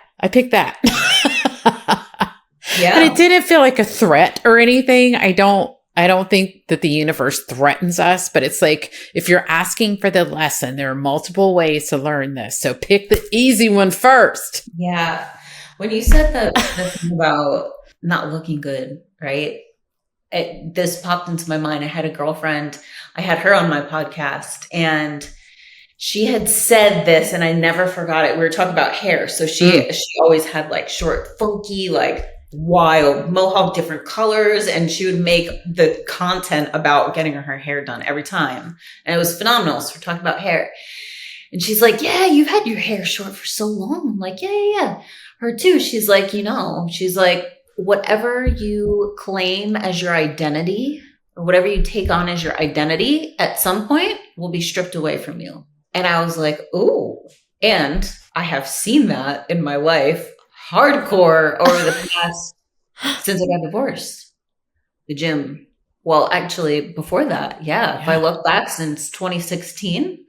[SPEAKER 1] Yeah. And it didn't feel like a threat or anything. I don't think that the universe threatens us, but it's like, if you're asking for the lesson, there are multiple ways to learn this. So pick the easy one first.
[SPEAKER 2] Yeah. When you said the thing about not looking good, right? This popped into my mind. I had a girlfriend, I had her on my podcast, and she had said this, and I never forgot it. We were talking about hair. So she always had like short, funky, like wild mohawk, different colors. And she would make the content about getting her hair done every time. And it was phenomenal. So we're talking about hair. And she's like, yeah, you've had your hair short for so long. I'm like, yeah. Her too. She's like, she's like, whatever you claim as your identity or whatever you take on as your identity at some point will be stripped away from you. And I was like, ooh. And I have seen that in my life hardcore over the past, since I got divorced. The gym. Well, actually, before that, if I look back since 2016,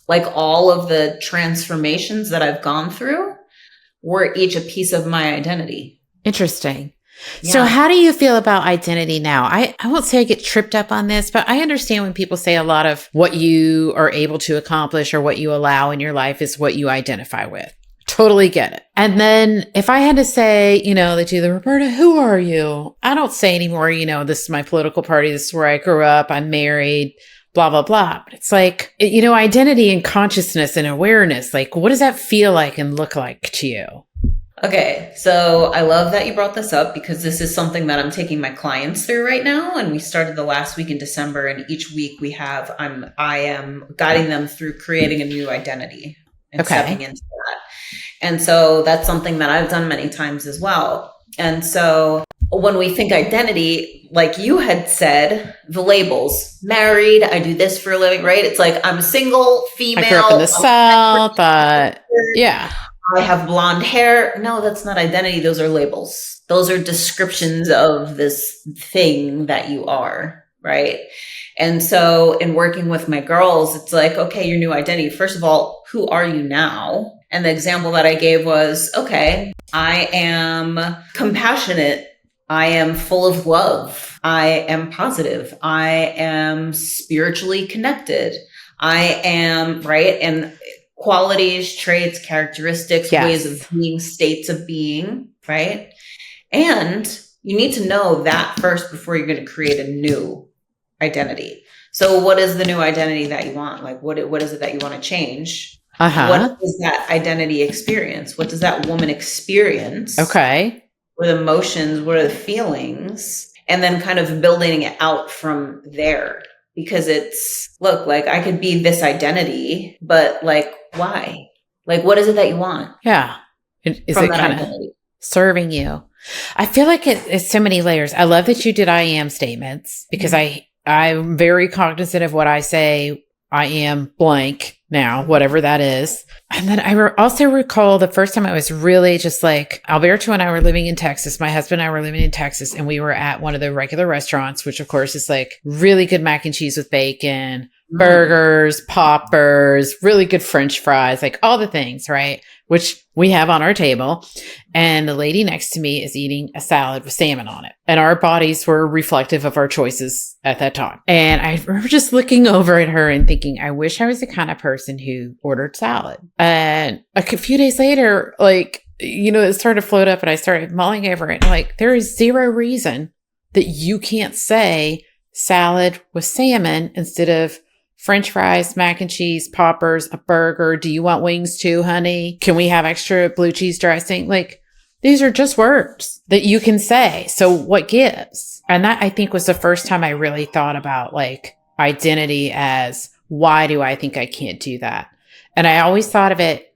[SPEAKER 2] like all of the transformations that I've gone through were each a piece of my identity.
[SPEAKER 1] Interesting. Yeah. So how do you feel about identity now? I won't say I get tripped up on this, but I understand when people say a lot of what you are able to accomplish or what you allow in your life is what you identify with. Totally get it. And then if I had to say, that you, Roberta, who are you? I don't say anymore, this is my political party. This is where I grew up. I'm married, blah, blah, blah. But it's like, identity and consciousness and awareness. Like, what does that feel like and look like to you?
[SPEAKER 2] Okay. So I love that you brought this up because this is something that I'm taking my clients through right now. And we started the last week in December, and each week I am guiding them through creating a new identity and stepping into that. And so that's something that I've done many times as well. And so when we think identity, like you had said, the labels, married, I do this for a living, right? It's like, I'm a single female.
[SPEAKER 1] I grew up in the South. Yeah.
[SPEAKER 2] I have blonde hair. No, that's not identity. Those are labels. Those are descriptions of this thing that you are, right? And so in working with my girls, it's like, okay, your new identity. First of all, who are you now? And the example that I gave was, okay, I am compassionate. I am full of love. I am positive. I am spiritually connected. I am, right? And qualities, traits, characteristics, ways of being, states of being, right? And you need to know that first before you're going to create a new identity. So what is the new identity that you want? Like, what is it that you want to change? What is that identity experience? What does that woman experience?
[SPEAKER 1] Okay.
[SPEAKER 2] What are the emotions? What are the feelings? And then kind of building it out from there. Because it's, look, like I could be this identity, but like, why? Like, what is it that you want?
[SPEAKER 1] Yeah. Is it kind of serving you? I feel like it's so many layers. I love that you did I am statements because I'm very cognizant of what I say. I am blank now, whatever that is. And then I also recall the first time I was really just like, Alberto and I were living in Texas. My husband and I were living in Texas, and we were at one of the regular restaurants, which of course is like really good mac and cheese with bacon, burgers, poppers, really good French fries, like all the things, right? Which we have on our table. And the lady next to me is eating a salad with salmon on it. And our bodies were reflective of our choices at that time. And I remember just looking over at her and thinking, I wish I was the kind of person who ordered salad. And a few days later, like, it started to float up and I started mulling over it. And like, there is zero reason that you can't say salad with salmon instead of French fries, mac and cheese, poppers, a burger. Do you want wings too, honey? Can we have extra blue cheese dressing? Like, these are just words that you can say. So what gives? And that, I think, was the first time I really thought about like identity as, why do I think I can't do that? And I always thought of it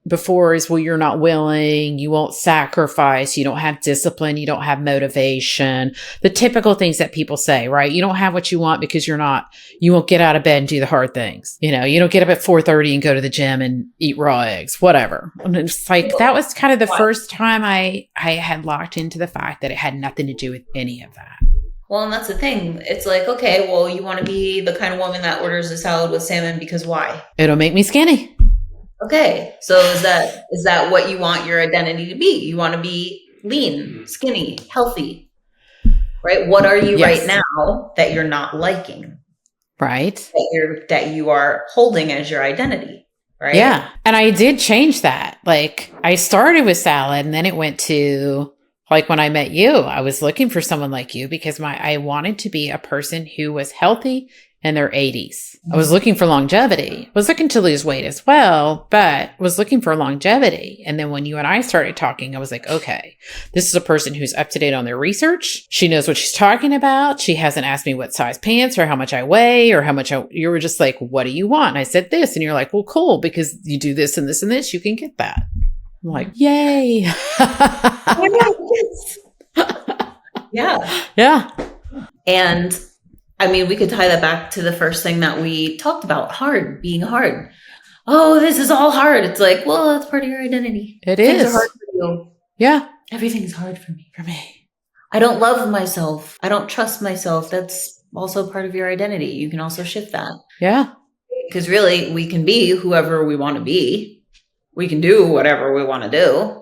[SPEAKER 1] before as, well, you're not willing, you won't sacrifice, you don't have discipline, you don't have motivation, the typical things that people say, right? You don't have what you want because you won't get out of bed and do the hard things. You know, you don't get up at 4:30 and go to the gym and eat raw eggs, whatever. And it's like, that was kind of the first time I had locked into the fact that it had nothing to do with any of that.
[SPEAKER 2] Well, and that's the thing. It's like, okay, well, you want to be the kind of woman that orders a salad with salmon because why?
[SPEAKER 1] It'll make me skinny.
[SPEAKER 2] Okay. So is that what you want your identity to be? You want to be lean, skinny, healthy, right? What are you right now that you're not liking?
[SPEAKER 1] Right.
[SPEAKER 2] That you are holding as your identity, right?
[SPEAKER 1] Yeah. And I did change that. Like, I started with salad and then it went to, like, when I met you, I was looking for someone like you because I wanted to be a person who was healthy in their 80s. I was looking for longevity. I was looking to lose weight as well, but was looking for longevity. And then when you and I started talking, I was like, okay, this is a person who's up to date on their research. She knows what she's talking about. She hasn't asked me what size pants or how much I weigh or you were just like, what do you want? And I said this, and you're like, well, cool, because you do this and this and this, you can get that. I'm like, yay.
[SPEAKER 2] Yeah.
[SPEAKER 1] Yeah.
[SPEAKER 2] And I mean, we could tie that back to the first thing that we talked about, being hard. Oh, this is all hard. It's like, well, that's part of your identity.
[SPEAKER 1] Things
[SPEAKER 2] are hard for you.
[SPEAKER 1] Yeah.
[SPEAKER 2] Everything's hard for me.
[SPEAKER 1] For me.
[SPEAKER 2] I don't love myself. I don't trust myself. That's also part of your identity. You can also shift that.
[SPEAKER 1] Yeah.
[SPEAKER 2] Because really, we can be whoever we want to be. We can do whatever we want to do.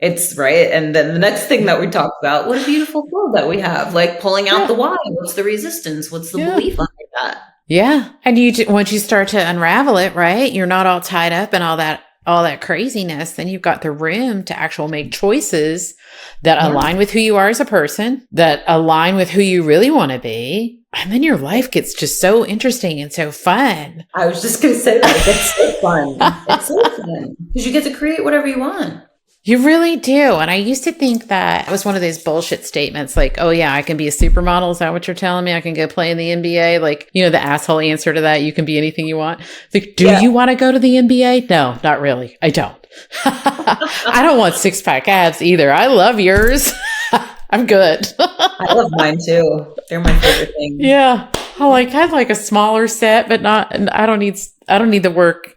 [SPEAKER 2] It's right. And then the next thing that we talk about, what a beautiful flow that we have, like pulling out the why. What's the resistance? What's the belief under that?
[SPEAKER 1] Yeah. And once you start to unravel it, right, you're not all tied up in all that craziness. Then you've got the room to actually make choices that align with who you are as a person, that align with who you really want to be. And then your life gets just so interesting and so fun.
[SPEAKER 2] I was just going to say that. It's so fun. It's so fun because you get to create whatever you want.
[SPEAKER 1] You really do. And I used to think that it was one of those bullshit statements like, oh yeah, I can be a supermodel. Is that what you're telling me? I can go play in the NBA? Like, you know, the asshole answer to that, you can be anything you want. It's like, do you want to go to the NBA? No, not really. I don't. I don't want 6-pack abs either. I love yours. I'm good.
[SPEAKER 2] I love mine too. They're my favorite thing.
[SPEAKER 1] Yeah. I'd like a smaller set, but I don't need the work.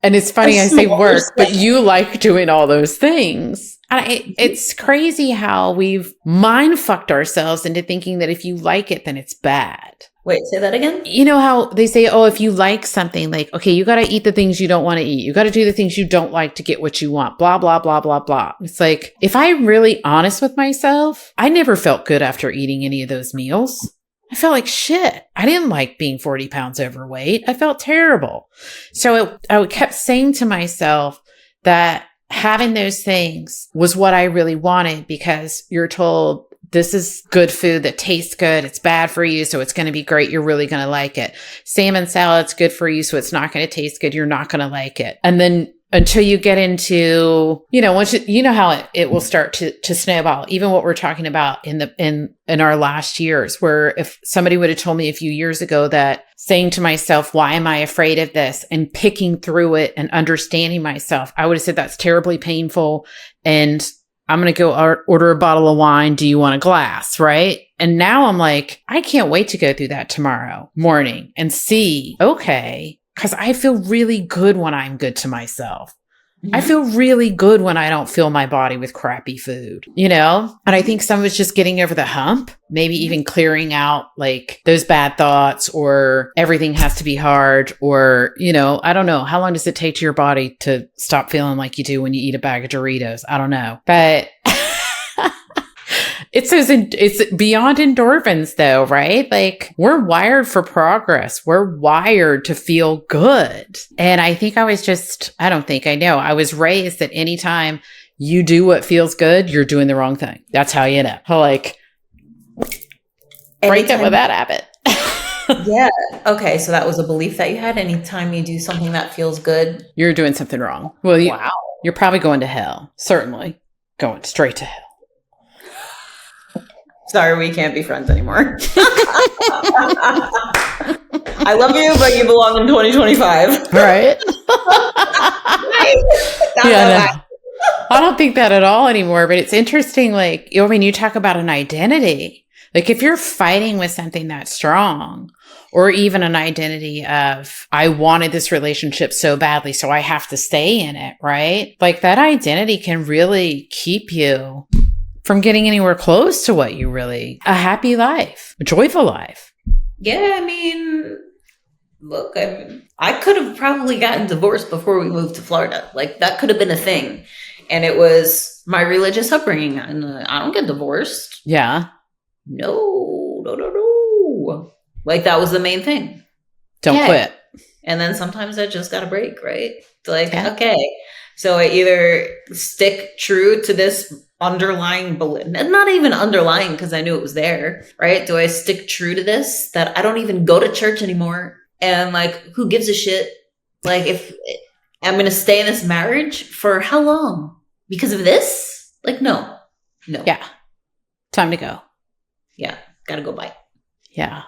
[SPEAKER 1] And it's funny I say work, but you like doing all those things. And it's crazy how we've mind fucked ourselves into thinking that if you like it, then it's bad.
[SPEAKER 2] Wait, say that again?
[SPEAKER 1] You know how they say, oh, if you like something, like, okay, you got to eat the things you don't want to eat. You got to do the things you don't like to get what you want, blah, blah, blah, blah, blah. It's like, if I'm really honest with myself, I never felt good after eating any of those meals. I felt like shit. I didn't like being 40 pounds overweight. I felt terrible. So I kept saying to myself that having those things was what I really wanted, because you're told this is good food that tastes good. It's bad for you, so it's going to be great. You're really going to like it. Salmon salad's good for you, so it's not going to taste good. You're not going to like it. And then until you get into, once you know how it will start to snowball. Even what we're talking about in our last years, where if somebody would have told me a few years ago that saying to myself, why am I afraid of this? And picking through it and understanding myself, I would have said that's terribly painful. And I'm going to go order a bottle of wine. Do you want a glass? Right. And now I'm like, I can't wait to go through that tomorrow morning and see, okay, because I feel really good when I'm good to myself. Mm-hmm. I feel really good when I don't fill my body with crappy food, And I think some of it's just getting over the hump, maybe even clearing out like those bad thoughts, or everything has to be hard, or, I don't know. How long does it take to your body to stop feeling like you do when you eat a bag of Doritos? I don't know. But it's beyond endorphins though, right? Like, we're wired for progress. We're wired to feel good. And I think I was raised that anytime you do what feels good, you're doing the wrong thing. That's how you know. Like, break up with that habit.
[SPEAKER 2] Yeah. Okay. So that was a belief that you had. Anytime you do something that feels good,
[SPEAKER 1] you're doing something wrong. Well,
[SPEAKER 2] wow.
[SPEAKER 1] You're probably going to hell. Certainly going straight to hell.
[SPEAKER 2] Sorry, we can't be friends anymore. I love you, but you belong in 2025.
[SPEAKER 1] Right? Yeah, no, I don't think that at all anymore, but it's interesting. Like, I mean, you talk about an identity. Like if you're fighting with something that's strong, or even an identity of, I wanted this relationship so badly, so I have to stay in it, right? Like that identity can really keep you from getting anywhere close to what you really, a happy life, a joyful life.
[SPEAKER 2] Yeah, I mean, look, I could have probably gotten divorced before we moved to Florida. Like that could have been a thing. And it was my religious upbringing. And I don't get divorced.
[SPEAKER 1] Yeah.
[SPEAKER 2] No. Like that was the main thing.
[SPEAKER 1] Don't quit.
[SPEAKER 2] And then sometimes I just got a break, right? It's like, okay. So I either stick true to this underlying belief, not even underlying because I knew it was there, right? Do I stick true to this that I don't even go to church anymore? And like, who gives a shit? Like if I'm going to stay in this marriage for how long? Because of this? Like, no.
[SPEAKER 1] Yeah. Time to go.
[SPEAKER 2] Yeah. Gotta go bye.
[SPEAKER 1] Yeah.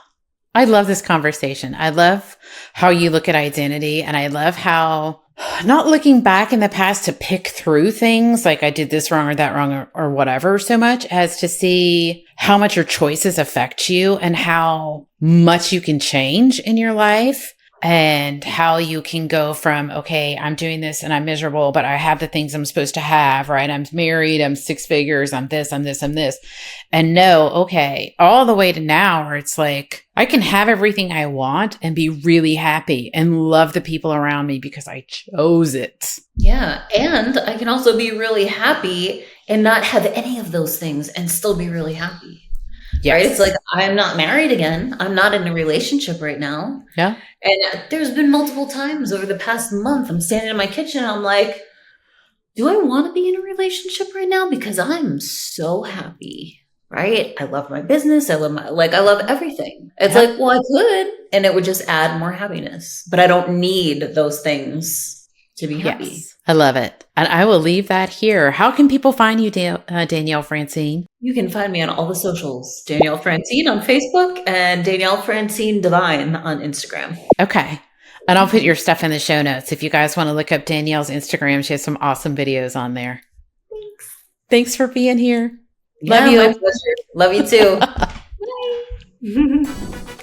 [SPEAKER 1] I love this conversation. I love how you look at identity, and I love how not looking back in the past to pick through things like I did this wrong or that wrong or whatever so much as to see how much your choices affect you and how much you can change in your life. And how you can go from, okay, I'm doing this and I'm miserable, but I have the things I'm supposed to have, right? I'm married, I'm 6 figures, I'm this. And no, okay, all the way to now where it's like, I can have everything I want and be really happy and love the people around me because I chose it.
[SPEAKER 2] Yeah. And I can also be really happy and not have any of those things and still be really happy. Yes. Right? It's like, I'm not married again. I'm not in a relationship right now.
[SPEAKER 1] Yeah.
[SPEAKER 2] And there's been multiple times over the past month, I'm standing in my kitchen and I'm like, do I want to be in a relationship right now? Because I'm so happy, right? I love my business. I love everything. It's like, well, I could, and it would just add more happiness, but I don't need those things to be happy.
[SPEAKER 1] Yes. I love it. And I will leave that here. How can people find you, Danielle Francine?
[SPEAKER 2] You can find me on all the socials. Danielle Francine on Facebook and Danielle Francine Divine on Instagram.
[SPEAKER 1] Okay. And I'll put your stuff in the show notes. If you guys want to look up Danielle's Instagram, she has some awesome videos on there. Thanks for being here. Love you.
[SPEAKER 2] My pleasure. Love you too. Bye.